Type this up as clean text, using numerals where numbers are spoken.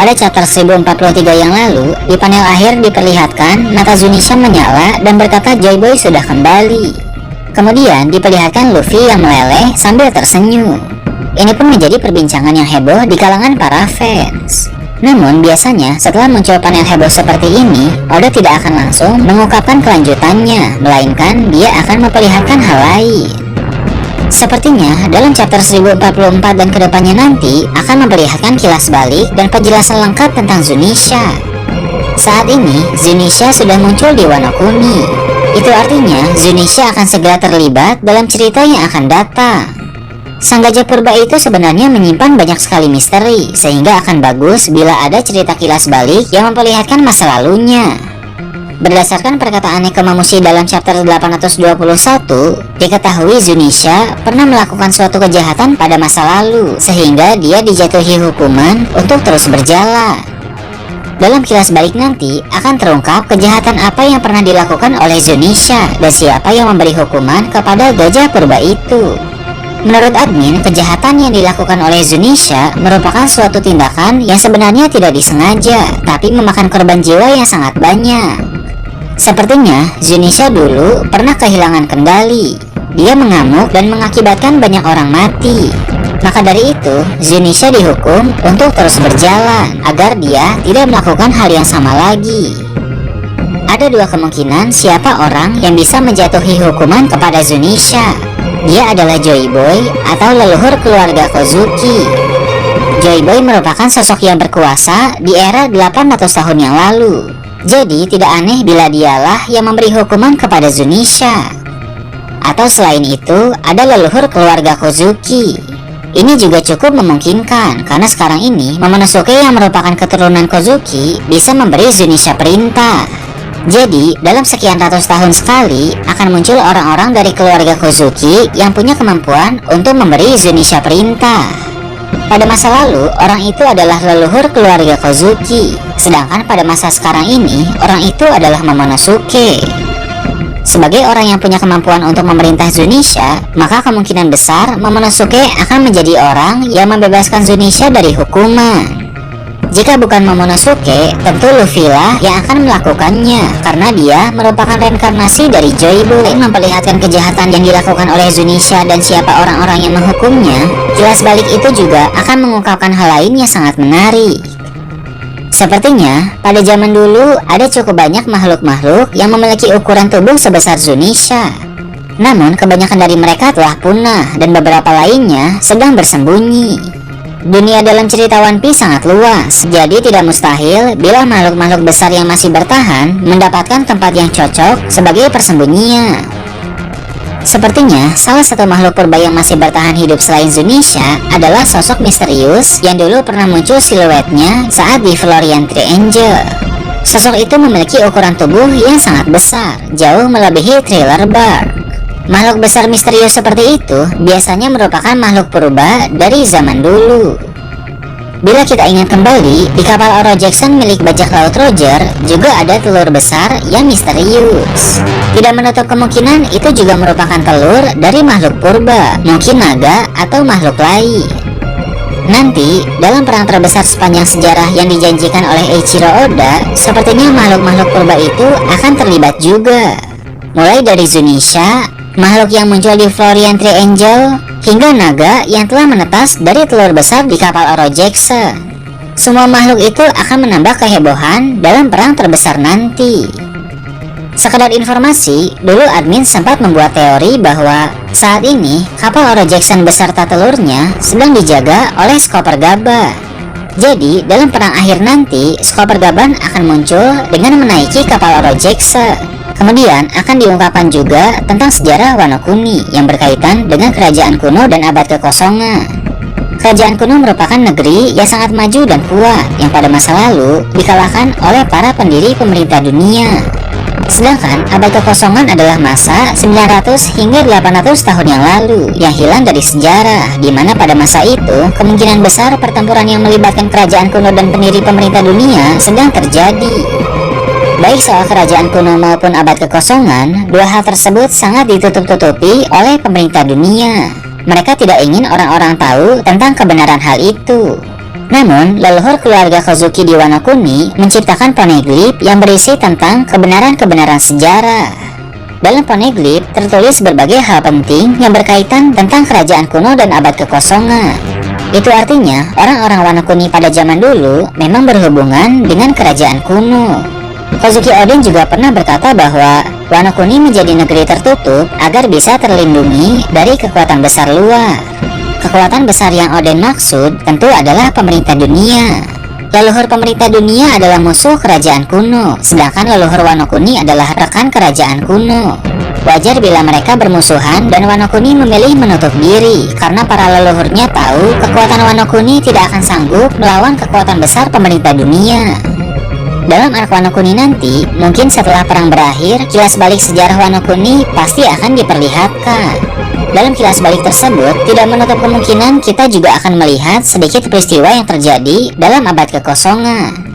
pada chapter 1043 yang lalu, di panel akhir diperlihatkan mata Zunisha menyala dan berkata Joy Boy sudah kembali. Kemudian diperlihatkan Luffy yang meleleh sambil tersenyum. Ini pun menjadi perbincangan yang heboh di kalangan para fans. Namun biasanya setelah muncul panel heboh seperti ini, Oda tidak akan langsung mengungkapkan kelanjutannya, melainkan dia akan memperlihatkan hal lain. Sepertinya dalam chapter 1044 dan kedepannya nanti akan memperlihatkan kilas balik dan penjelasan lengkap tentang Zunisha. Saat ini Zunisha sudah muncul di Wano Kuni. Itu artinya Zunisha akan segera terlibat dalam cerita yang akan datang. Sang gajah purba itu sebenarnya menyimpan banyak sekali misteri, sehingga akan bagus bila ada cerita kilas balik yang memperlihatkan masa lalunya. Berdasarkan perkataan Nekomamushi dalam chapter 821, diketahui Zunisha pernah melakukan suatu kejahatan pada masa lalu, sehingga dia dijatuhi hukuman untuk terus berjalan. Dalam kilas balik nanti akan terungkap kejahatan apa yang pernah dilakukan oleh Zunisha dan siapa yang memberi hukuman kepada gajah purba itu. Menurut admin, kejahatan yang dilakukan oleh Zunisha merupakan suatu tindakan yang sebenarnya tidak disengaja, tapi memakan korban jiwa yang sangat banyak. Sepertinya Zunisha dulu pernah kehilangan kendali. Dia mengamuk dan mengakibatkan banyak orang mati. Maka dari itu, Zunisha dihukum untuk terus berjalan agar dia tidak melakukan hal yang sama lagi. Ada dua kemungkinan siapa orang yang bisa menjatuhi hukuman kepada Zunisha. Dia adalah Joy Boy atau leluhur keluarga Kozuki. Joy Boy merupakan sosok yang berkuasa di era 800 tahun yang lalu. Jadi tidak aneh bila dialah yang memberi hukuman kepada Zunisha. Atau selain itu, ada leluhur keluarga Kozuki. Ini juga cukup memungkinkan karena sekarang ini Momonosuke yang merupakan keturunan Kozuki bisa memberi Zunisha perintah. Jadi, dalam sekian ratus tahun sekali akan muncul orang-orang dari keluarga Kozuki yang punya kemampuan untuk memberi Zunisha perintah. Pada masa lalu, orang itu adalah leluhur keluarga Kozuki, sedangkan pada masa sekarang ini, orang itu adalah Momonosuke. Sebagai orang yang punya kemampuan untuk memerintah Zunisha, maka kemungkinan besar Momonosuke akan menjadi orang yang membebaskan Zunisha dari hukuman. Jika bukan Momonosuke, tentu Luffy lah yang akan melakukannya, karena dia merupakan reinkarnasi dari Joy Boy. Selain memperlihatkan kejahatan yang dilakukan oleh Zunisha dan siapa orang-orang yang menghukumnya, kilas balik itu juga akan mengungkapkan hal lain yang sangat menarik. Sepertinya, pada zaman dulu ada cukup banyak makhluk-makhluk yang memiliki ukuran tubuh sebesar Zunisha. Namun, kebanyakan dari mereka telah punah dan beberapa lainnya sedang bersembunyi. Dunia dalam cerita One Piece sangat luas, jadi tidak mustahil bila makhluk-makhluk besar yang masih bertahan mendapatkan tempat yang cocok sebagai persembunyian. Sepertinya, salah satu makhluk purba yang masih bertahan hidup selain Zunisha adalah sosok misterius yang dulu pernah muncul siluetnya saat di Florian Triangle. Sosok itu memiliki ukuran tubuh yang sangat besar, jauh melebihi Thriller Bark. Makhluk besar misterius seperti itu biasanya merupakan makhluk purba dari zaman dulu. Bila kita ingat kembali, di kapal Oro Jackson milik bajak laut Roger juga ada telur besar yang misterius. Tidak menutup kemungkinan itu juga merupakan telur dari makhluk purba, mungkin naga atau makhluk lain. Nanti, dalam perang terbesar sepanjang sejarah yang dijanjikan oleh Eiichiro Oda, sepertinya makhluk-makhluk purba itu akan terlibat juga. Mulai dari Zunisha, makhluk yang muncul di Florian Triangle, hingga naga yang telah menetas dari telur besar di kapal Oro Jackson. Semua makhluk itu akan menambah kehebohan dalam perang terbesar nanti. Sekedar informasi, dulu admin sempat membuat teori bahwa saat ini kapal Oro Jackson beserta telurnya sedang dijaga oleh Skopper Gaban. Jadi, dalam perang akhir nanti, Skopper Gaban akan muncul dengan menaiki kapal Oro Jackson. Kemudian akan diungkapkan juga tentang sejarah Wano Kuni yang berkaitan dengan kerajaan kuno dan abad kekosongan. Kerajaan kuno merupakan negeri yang sangat maju dan kuat yang pada masa lalu dikalahkan oleh para pendiri pemerintah dunia. Sedangkan abad kekosongan adalah masa 900 hingga 800 tahun yang lalu yang hilang dari sejarah, di mana pada masa itu kemungkinan besar pertempuran yang melibatkan kerajaan kuno dan pendiri pemerintah dunia sedang terjadi. Baik soal kerajaan kuno maupun abad kekosongan, dua hal tersebut sangat ditutup-tutupi oleh pemerintah dunia. Mereka tidak ingin orang-orang tahu tentang kebenaran hal itu. Namun, leluhur keluarga Kozuki di Wano Kuni menciptakan poneglyph yang berisi tentang kebenaran-kebenaran sejarah. Dalam poneglyph tertulis berbagai hal penting yang berkaitan tentang kerajaan kuno dan abad kekosongan. Itu artinya, orang-orang Wano Kuni pada zaman dulu memang berhubungan dengan kerajaan kuno. Kozuki Oden juga pernah berkata bahwa Wano Kuni menjadi negeri tertutup agar bisa terlindungi dari kekuatan besar luar. Kekuatan besar yang Oden maksud tentu adalah pemerintah dunia. Leluhur pemerintah dunia adalah musuh kerajaan kuno, sedangkan leluhur Wano Kuni adalah rekan kerajaan kuno. Wajar bila mereka bermusuhan dan Wano Kuni memilih menutup diri, karena para leluhurnya tahu kekuatan Wano Kuni tidak akan sanggup melawan kekuatan besar pemerintah dunia. Dalam arc Wano Kuni nanti, mungkin setelah perang berakhir, kilas balik sejarah Wano Kuni pasti akan diperlihatkan. Dalam kilas balik tersebut, tidak menutup kemungkinan kita juga akan melihat sedikit peristiwa yang terjadi dalam abad kekosongan.